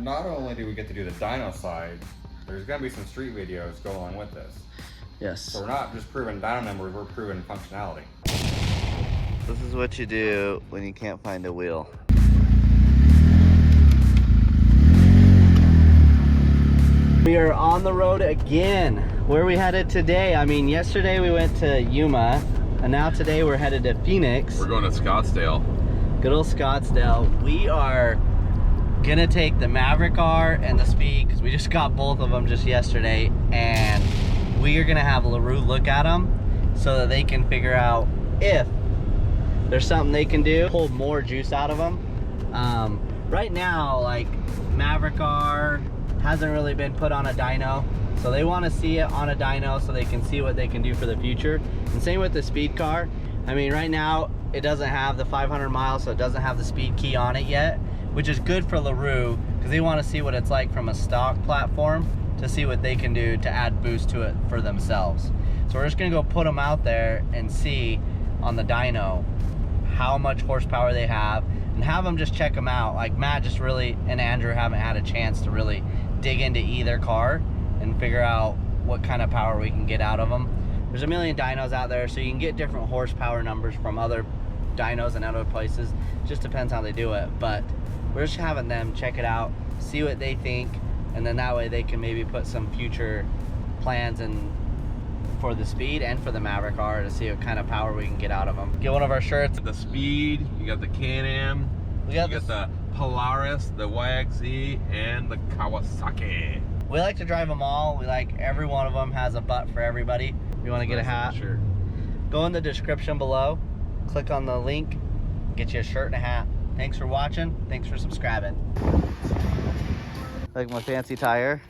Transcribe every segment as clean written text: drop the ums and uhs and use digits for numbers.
not only do we get to do the dyno side, there's gonna be some street videos go along with this. Yes. So we're not just proving dyno numbers, we're proving functionality. This is what you do when you can't find a wheel. We are on the road again. Where are we headed today? I mean, yesterday we went to Yuma, and now today we're headed to Phoenix. We're going to Scottsdale. Good old Scottsdale. We are gonna take the Maverick R and the Speed, because we just got both of them just yesterday, and we are gonna have Larue look at them so that they can figure out if there's something they can do, pull more juice out of them. Right now, like, Maverick R hasn't really been put on a dyno, so they want to see it on a dyno so they can see what they can do for the future. And same with the Speed car. I mean, right now it doesn't have the 500 miles, so it doesn't have the speed key on it yet, which is good for Larue because they want to see what it's like from a stock platform to see what they can do to add boost to it for themselves. So we're just gonna go put them out there and see on the dyno how much horsepower they have, and have them just check them out. Like Matt just really, and Andrew haven't had a chance to really dig into either car and figure out what kind of power we can get out of them. There's a million dynos out there, so you can get different horsepower numbers from other dynos and other places. It just depends how they do it, but we're just having them check it out, see what they think, and then that way they can maybe put some future plans in for the Speed and for the Maverick R to see what kind of power we can get out of them. Get one of our shirts. The Speed, you got the Can-Am, you got the Polaris, the YXZ, and the Kawasaki. We like to drive them all. We like every one of them has a butt for everybody. If you want to get a hat, Sure. Go in the description below, click on the link, get you a shirt and a hat. Thanks for watching. Thanks for subscribing. Like my fancy tire.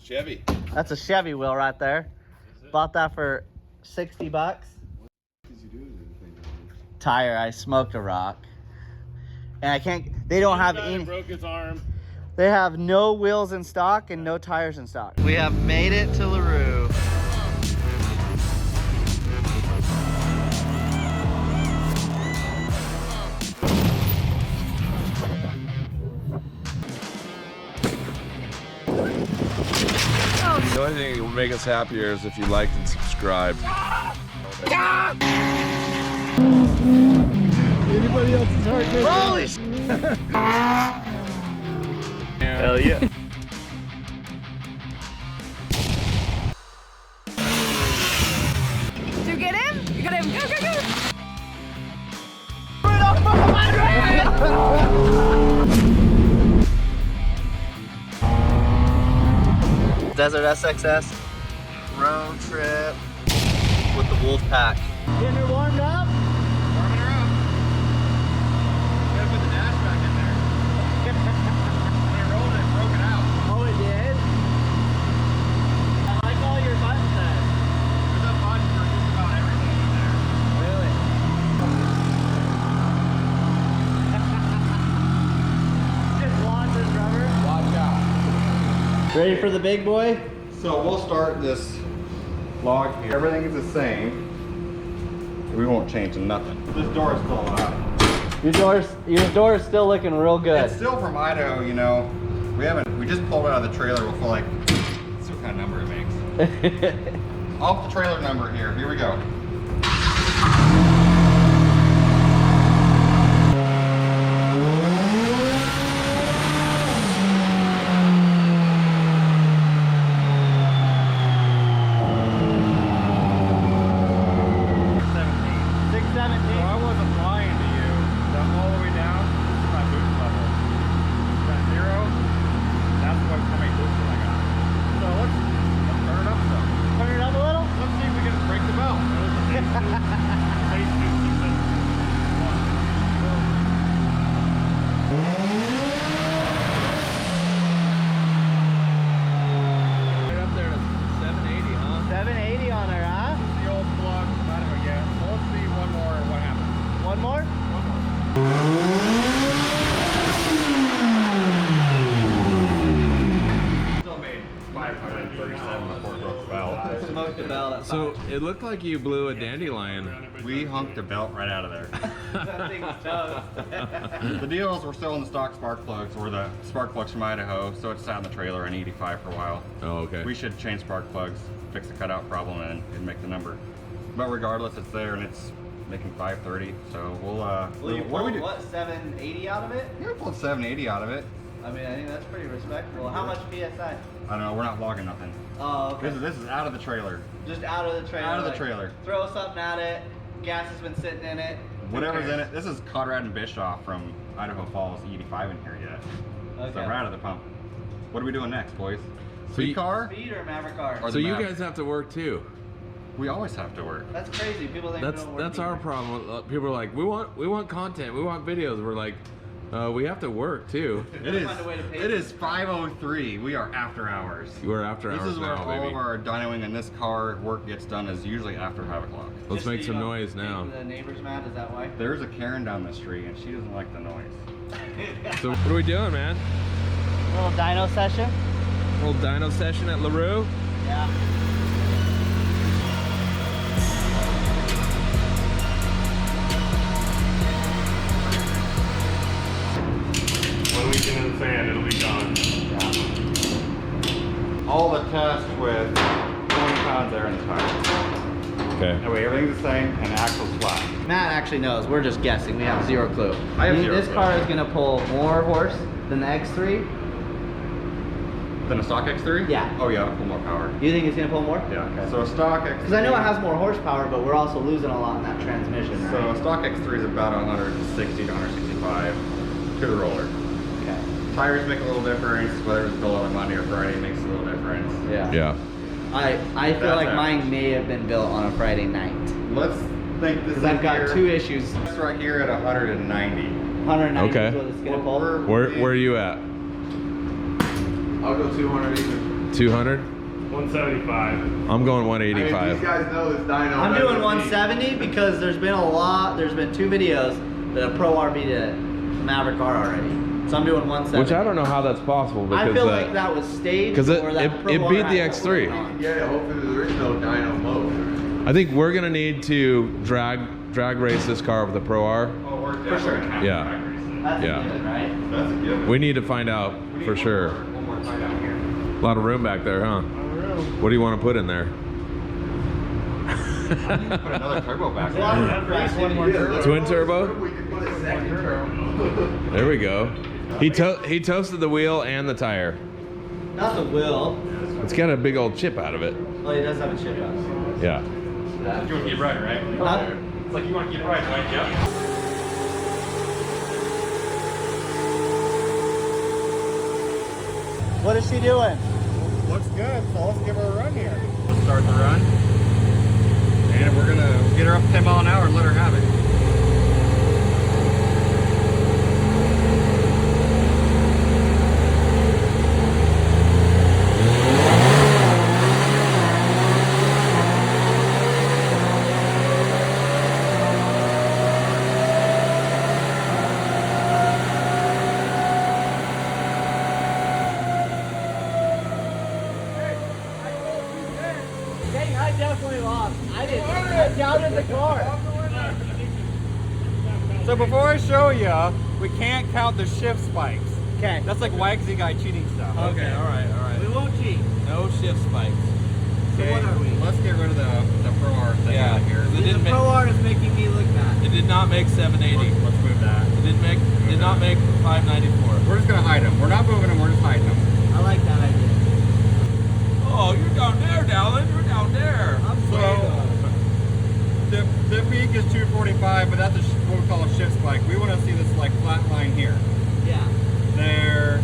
Chevy. That's a Chevy wheel right there. Bought that for 60 bucks. Tire, I smoked a rock. And I can't, they don't have any. Broke his arm. They have no wheels in stock and no tires in stock. We have made it to Larue. The only thing that will make us happier is if you liked and subscribed. Anybody else's heart? Holy sh! Hell yeah. Did you get him? You got him. Go, go, go. Desert SXS road trip with the Wolf Pack. Getting her warmed up? Warming her up. Gotta put the dash back in there. When I rolled it, it broke it out. Oh, it did? I like all your buttons there. There's a button for just about everything in there. Really? Just launches rubber. Watch out. Ready for the big boy? So we'll start this log here. Everything is the same. We won't change nothing. This door is still alive. Your door is still looking real good. It's still from Idaho, you know. We just pulled it out of the trailer. We'll feel like, let's see what kind of number it makes. Off the trailer number here. Here we go. smoked a belt at So it looked like you blew a dandelion. We hunked the belt right out of there. That thing's toast. The deal is we're still in the stock spark plugs. We're the spark plugs from Idaho, so it's sat in the trailer on 85 for a while. Oh, okay. We should change spark plugs, fix the cutout problem, and make the number. But regardless, it's there and it's making 530. So we'll Well, you what do we do? what, 780 out of it? Yeah, we pulled 780 out of it. I mean, I think that's pretty respectable. How much PSI? I don't know. We're not logging nothing. Oh, okay. This is out of the trailer. Just out of the trailer. Out of the like, trailer. Throw something at it. Gas has been sitting in it. Whatever's in it. This is Conrad and Bischoff from Idaho Falls E85 in here yet. Okay. So we're out of the pump. What are we doing next, boys? So Speed you- car? Speed or Maverick R? Or So the you Maverick. guys have to work too. We always have to work. That's crazy. People think That's our problem. People are like, we want content, we want videos. We're like, we have to work too. It is. Find a way to pay It is 5:03. We are after hours. We're after This hours is where now, all baby. of our dynoing in this car work gets done. Is usually after 5 o'clock. Let's make some noise now. The neighbors mad. Is that why? There's a Karen down the street and she doesn't like the noise. So what are we doing, man? Little dyno session. Little dyno session at Larue. Yeah. One weekend in the sand, it'll be gone. All the tests with 20 pounds air in the tire. Okay. That way everything's the same and the axle's flat. Matt actually knows. We're just guessing. We have zero clue. I have You think zero this clue. car is gonna pull more horse than the X3. Then a stock X3? Yeah. Oh yeah, it'll pull more power. You think it's gonna pull more? Yeah. So a stock X3. Because I know it has more horsepower, but we're also losing a lot in that transmission, So a right? stock X3 is about 160 to 165 to the roller. Okay. Tires make a little difference, whether it's built on Monday or Friday makes a little difference. Yeah. Yeah. I feel That's like mine average. may have been built on a Friday night. Let's think this Because I've got here, two issues. This right here at 190. 190 Okay. is what it's gonna pull. Where are you at? I'll go 200 even. 200? 175. I'm going I mean, 185. these guys know this dyno. I'm better doing than me. 170 because there's been two videos that a Pro R beat a Maverick R already. So I'm doing 170. Which I don't know how that's possible because I feel like that was staged. because or that it Pro R beat the had X3. something on. Yeah, hopefully there is no dyno mode. I think we're gonna need to drag race this car with a Pro R. Oh, we're For sure. definitely gonna Yeah. have to race it. That's Yeah. good, right? That's a given. We need to find out for sure. One more time down here. A lot of room back there, huh? What do you want to put in there? Put another turbo back There's a lot of there. room for One more turbo. Twin turbo? We could put a second turbo. There we go. He toasted the wheel and the tire. Not the wheel. It's got a big old chip out of it. Well, he does have a chip on. Yeah. You want to get right, right? Huh? It's like you want to get right, right? Yeah. What is she doing? Looks good, so let's give her a run here. Let's start the run. And we're gonna get her up 10 mile an hour and let her have it. Dang, I definitely lost. I doubted the car. So before I show you, we can't count the shift spikes. Okay. That's like wagsy guy cheating stuff. Okay, all right. We won't cheat. No shift spikes. So what are we? Let's get rid of the Pro R thing Yeah. out of here. It didn't The Pro R is making me look bad. It did not make 780. Let's move that. It did not make 594. We're just gonna hide them. We're not moving them, we're just hiding them. I like that idea. Oh, you're down there, Dallin. You're down there. I'm The peak is 245, but that's what we call a shift spike. We want to see this like flat line here. Yeah. There,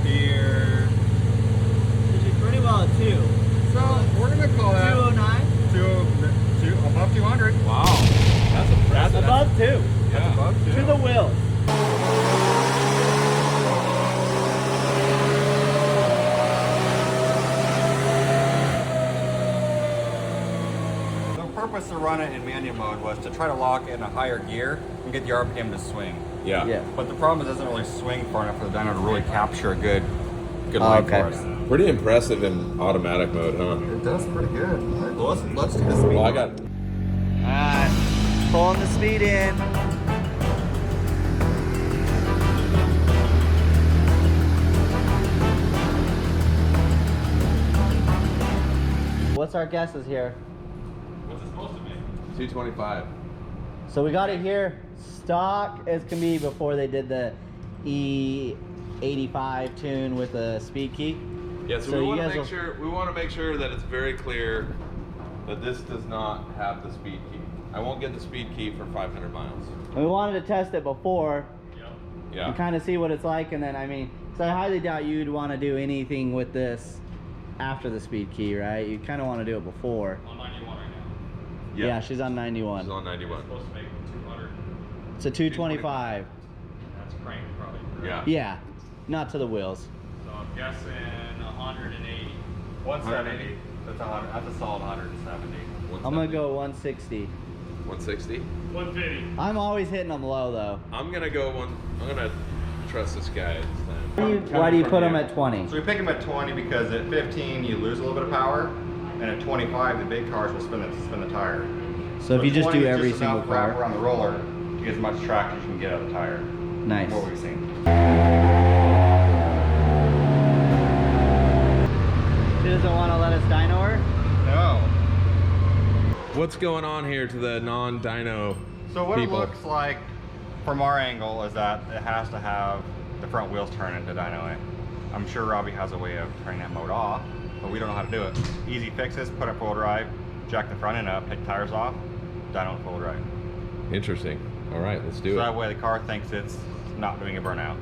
here. Which is pretty well at 2. So we're gonna call that 209? two above 200. Wow. That's Above 2. yeah. Above two. To the wheel. The purpose to run it in manual mode was to try to lock in a higher gear and get the RPM to swing. Yeah. Yeah. But the problem is it doesn't really swing far enough for the dyno to really capture a good Good Oh, line okay. for us. Pretty impressive in automatic mode, huh? It does pretty good. All right, well, let's do the speed. Well, I got. Alright, pulling the speed in. What's our guesses here? What's it supposed to be? 225. So we got it here stock as can be before they did the E85 tune with the speed key. Yeah, so, So we you want to guys make will- sure that it's very clear that this does not have the speed key. I won't get the speed key for 500 miles. And we wanted to test it before Yeah. and kind of see what it's like, and then I mean, so I highly doubt you'd want to do anything with this after the speed key, right? You kind of want to do it before. On 91 right now. Yeah, she's on 91. She's on 91. Supposed to make 200. It's a 225. That's crank probably. Yeah. Yeah, not to the wheels. So I'm guessing 180. 170. That's a solid 170. I'm gonna go 160. 160. 150. I'm always hitting them low though. I'm gonna go one. I'm gonna trust this guy this time. Why do you put them at 20? So we pick them at 20 because at 15 you lose a little bit of power, and at 25 the big cars will spin the tire. So if you just 20 do is every just single enough wrap car. around the roller to get as much traction as you can get out of the tire. Nice. What we've seen. She doesn't want to let us dyno her? No. What's going on here to the non-dyno So what people? it looks like from our angle is that it has to have the front wheels turn into dyno it. I'm sure Robbie has a way of turning that mode off, but we don't know how to do it. Easy fixes: put it full drive, jack the front end up, take the tires off, dyno it full drive. Interesting. All right, let's do So it. that way the car thinks it's not doing a burnout.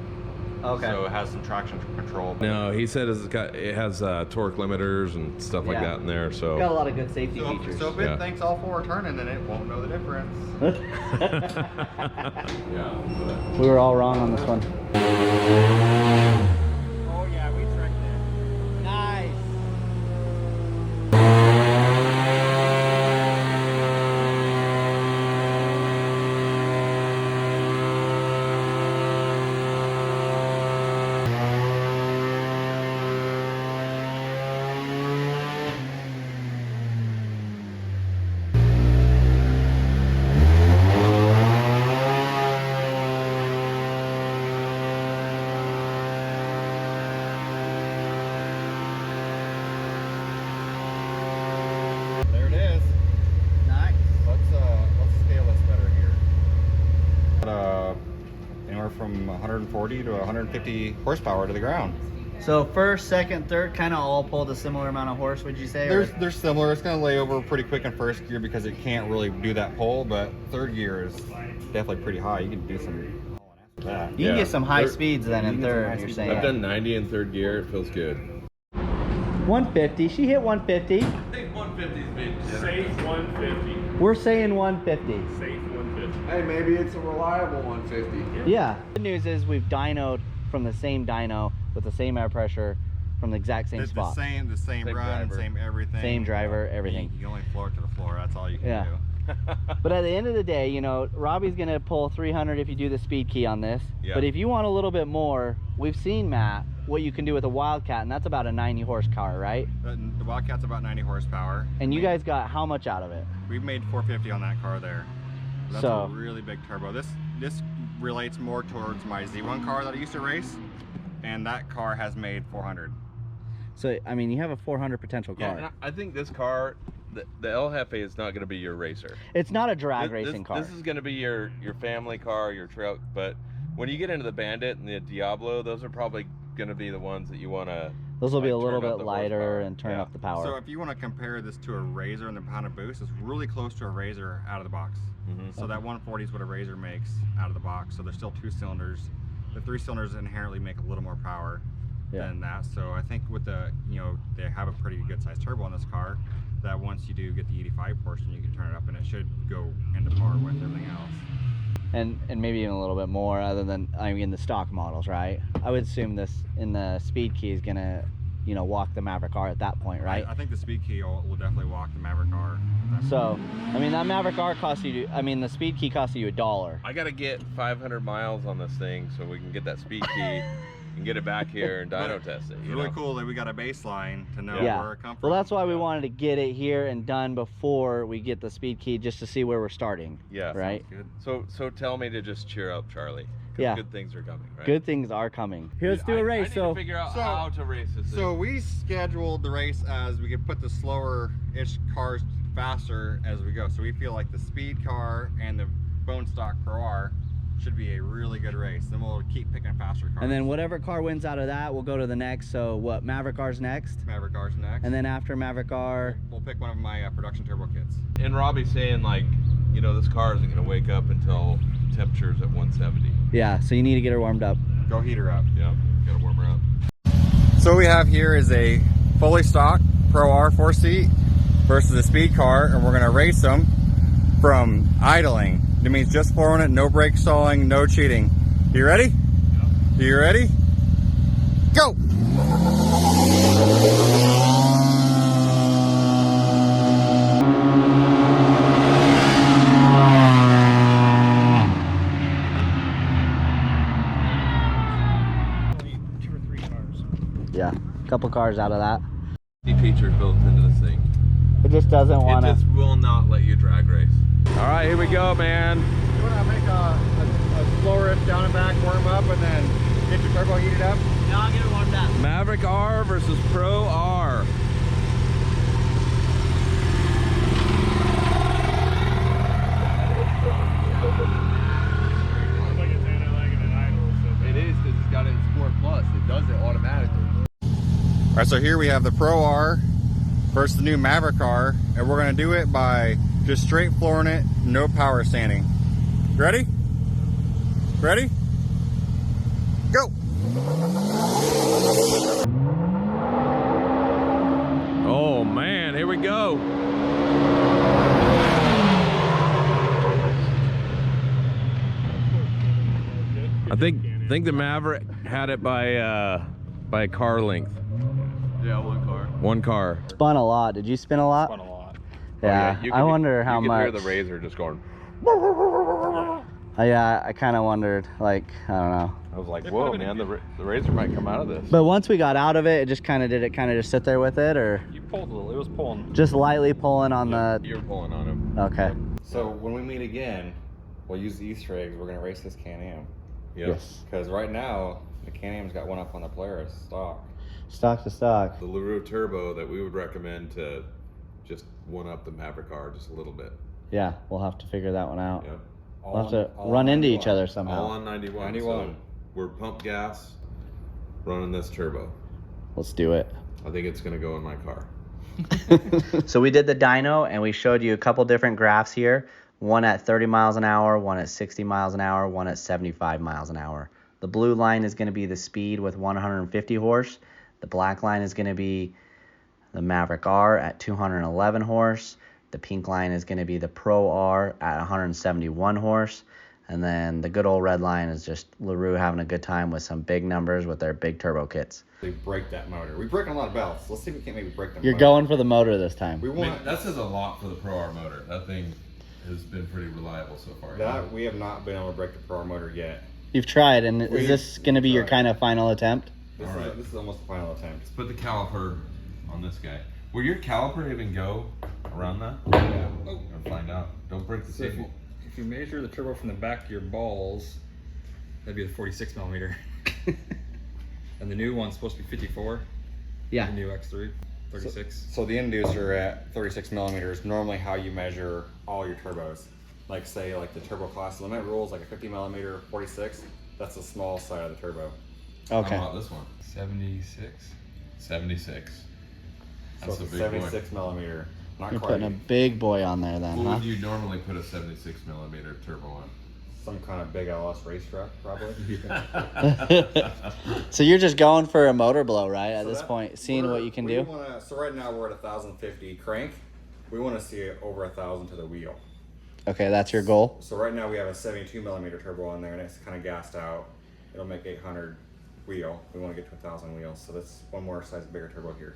Okay. So it has some traction control. but- No, he said it has torque limiters and stuff like Yeah. that in there. So Got a lot of good safety So, features. so if it Yeah. thinks all four are turning, then it won't know the difference. yeah. We were all wrong on this one. Oh yeah, we tricked it. Nice. There it is. Nice. Let's scale this better here. Anywhere from 140 to 150 horsepower to the ground. So first, second, third kind of all pulled a similar amount of horse, would you say? or- They're similar. It's going to lay over pretty quick in first gear because it can't really do that pull, but third gear is definitely pretty high. You can do some hauling after that. You can Yeah. get some high Third- speeds then you in can get some third, high you're speeds. saying. I've done 90 in third gear. It feels good. 150. She hit 150. I think 150 is being Safe 150. We're saying 150. Safe 150. Hey, maybe it's a reliable 150. Yeah. Good news is we've dynoed from the same dyno with the same air pressure from the exact same The spot. same Same run, driver. same everything. Same driver, everything. You can only floor it to the floor. That's all you can Yeah. do. But at the end of the day, you know, Robbie's gonna pull 300 if you do the speed key on this. Yeah. But if you want a little bit more, we've seen, Matt, what you can do with a Wildcat, and that's about a 90 horse car, right? The Wildcat's about 90 horsepower. And you guys got how much out of it? We've made 450 on that car there. That's So- a really big turbo. This relates more towards my Z1 car that I used to race, and that car has made 400. So, I mean, you have a 400 potential car. Yeah, and I think this car, the El Jefe is not going to be your racer. It's not a drag This- racing car. This is going to be your family car, your trail. But when you get into the Bandit and the Diablo, those are probably going to be the ones that you want to. Those will be a turn little up bit the lighter horsepower. and turn Yeah. up the power. So if you want to compare this to a Razor and the pound of boost, it's really close to a Razor out of the box. Mhm. So that 140 is what a Razor makes out of the box. So there's still 2 cylinders. The 3 cylinders inherently make a little more power than that. So I think with the, you know, they have a pretty good sized turbo on this car, that once you do get the 85 portion, you can turn it up and it should go into par with everything else. and maybe even a little bit more other than, I mean, the stock models, right? I would assume this in the speed key is gonna, you know, walk the Maverick R at that point, right? I think the speed key will definitely walk the Maverick R. So, I mean, that Maverick R costs you, I mean, the speed key costs you $1. I got to get 500 miles on this thing so we can get that speed key. and get it back here and dyno test it. It's You really know? cool that we got a baseline to know Yeah. where it comes from. Well, that's why we wanted to get it here and done before we get the speed key, just to see where we're starting. Yeah. Right. Good. So tell me to just cheer up, Charlie. 'Cause Yeah. Good things are coming, right? Good things are coming. Here, let's do a I race. need So to figure out So- how to race this So thing. we scheduled the race as we could put the slower-ish cars faster as we go. So we feel like the speed car and the bone stock Pro R should be a really good race. Then we'll keep picking faster cars. and then whatever car wins out of that, we'll go to the next. So what? Maverick R's next, Maverick R's next. and then after Maverick R, we'll pick one of my production turbo kits. And Robbie's saying, like, you know, this car isn't going to wake up until temperatures at 170. yeah. So you need to get her warmed up. Go heat her up. Yeah, got to warm her up. So what we have here is a fully stock Pro R 4-seat versus a speed car, and we're gonna race them from idling. That means just flooring it, no brake stalling, no cheating. You ready? Yeah. You ready? Go! Yeah, a couple cars out of that. Features built into this thing. It just doesn't want It to. just will not let you drag race. All right, here we go, man. You wanna make a slower-ish down and back, warm up, and then get your turbo heated up? No, I'll get her warmed up. Maverick R versus Pro R. It is because it's got its Sport Plus. It does it automatically. All right, so here we have the Pro R versus the new Maverick R, and we're gonna do it by just straight flooring it, no power standing. Ready? Ready? Go! Oh man, here we go. I think the Maverick had it by a car length. Yeah, one car. One car. Spun a lot. Did you spin a lot? Spun a lot. Yeah. you I could- wonder how you much. could hear the razor just going. Yeah, I kind of wondered. Like, I don't know. I was like, whoa, man, the razor might come out of this. But once we got out of it, it just kind of did it. Kind of just sit there with it, or You pulled a little. It was pulling. just lightly pulling on the. You're pulling on him. Okay. So when we meet again, we'll use the Easter eggs. We're gonna race this Can-Am. Yes. Because right now, the Can-Am's got one up on the Polaris stock. Stock to stock. The Larue turbo that we would recommend to just one up the Maverick R just a little bit. Yeah, we'll have to figure that one out. Yep. We'll have to run into each other somehow. All on 91. 91. So we're pump gas running this turbo. Let's do it. I think it's gonna go in my car. So we did the dyno and we showed you a couple different graphs here. One at 30 miles an hour, one at 60 miles an hour, one at 75 miles an hour. The blue line is going to be the speed with 150 horse. The black line is going to be the Maverick R at 211 horse. The pink line is going to be the Pro R at 171 horse. And then the good old red line is just Larue having a good time with some big numbers with their big turbo kits. They break that motor. We're breaking a lot of belts. Let's see if we can't maybe break them. You're going for the motor this time. We want that says a lot for the Pro R motor. That thing has been pretty reliable so far. that. We have not been able to break the Pro R motor yet. You've tried, and is this going to be your tried. kind of final attempt? This, All right. this is almost the final attempt. Let's put the caliper on this guy. Will your caliper even go around that? Yeah. And find out. Don't break the So if signal. you measure the turbo from the back of your balls, that'd be the 46 millimeter. And the new one's supposed to be 54. Yeah. The new X3, 36. So the inducer at 36 millimeters, normally how you measure all your turbos. Like say like the turbo class limit rules, like a 50 millimeter 46, that's the small side of the turbo. Okay. How about this one? 76. 76. So That's it's a a big boy. 76 millimeter. Not You're quite. putting a big boy on there then, What huh? would you normally put a 76 millimeter turbo on? Some kind of big LS race truck, probably. So you're just going for a motor blow, right? At So this that- point, seeing what you can do. So right now we're at 1,050 crank. We want to see it over 1,000 to the wheel. Okay, that's your goal. So right now we have a 72 millimeter turbo on there, and it's kind of gassed out. It'll make 800 wheel. We want to get to 1,000 wheels, so that's one more size bigger turbo here.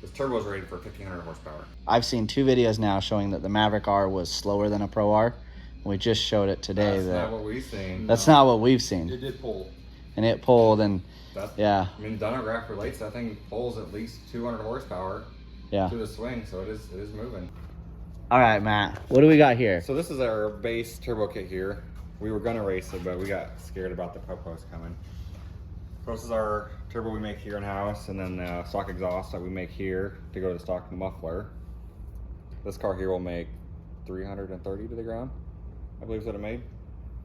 This turbo is rated for 1,500 horsepower. I've seen 2 videos now showing that the Maverick R was slower than a Pro R. We just showed it today. That's not what we've seen. That's not what we've seen. It did pull. and it pulled, and yeah. I mean, Dynograph relates. That thing pulls at least 200 horsepower to the swing, so it is moving. All right, Matt, what do we got here? So this is our base turbo kit here. We were gonna race it, but we got scared about the popos coming. So this is our turbo we make here in house, and then the stock exhaust that we make here to go to the stock muffler. This car here will make 330 to the ground, I believe is what it made.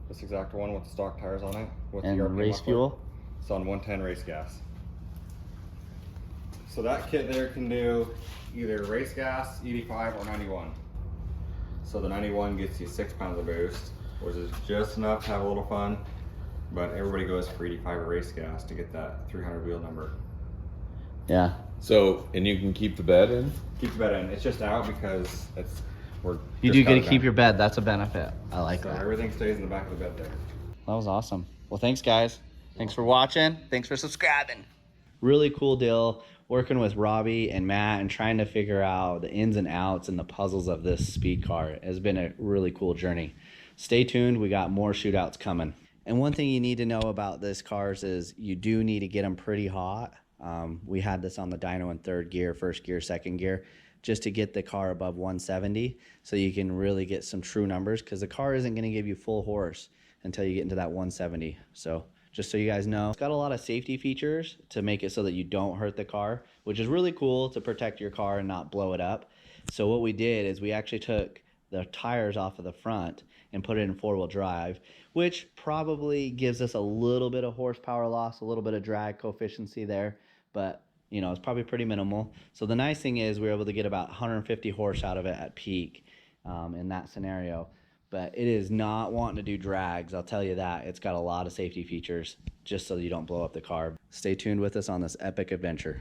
This exact one with the stock tires on it. With and the RP race muffler. fuel? It's on 110 race gas. So that kit there can do either race gas, 85, or 91. So the 91 gets you 6 pounds of boost, which is just enough to have a little fun. But everybody goes for 85 race gas to get that 300 wheel number. Yeah. So, and you can keep the bed in? Keep the bed in. It's just out because You do get to keep your bed. That's a benefit. I like so that. Everything stays in the back of the bed there. That was awesome. Well, thanks, guys. Thanks for watching. Thanks for subscribing. Really cool deal working with Robbie and Matt and trying to figure out the ins and outs and the puzzles of this speed car. It has been a really cool journey. Stay tuned. We got more shootouts coming. And one thing you need to know about this cars is you do need to get them pretty hot. We had this on the dyno in third gear, first gear, second gear, just to get the car above 170 so you can really get some true numbers, because the car isn't going to give you full horse until you get into that 170. So just so you guys know, it's got a lot of safety features to make it so that you don't hurt the car, which is really cool to protect your car and not blow it up. So what we did is we actually took the tires off of the front and put it in four-wheel drive, which probably gives us a little bit of horsepower loss, a little bit of drag coefficient there, but you know, it's probably pretty minimal. So the nice thing is we were able to get about 150 horse out of it at peak in that scenario. But it is not wanting to do drags, I'll tell you that. It's got a lot of safety features just so you don't blow up the car. Stay tuned with us on this epic adventure.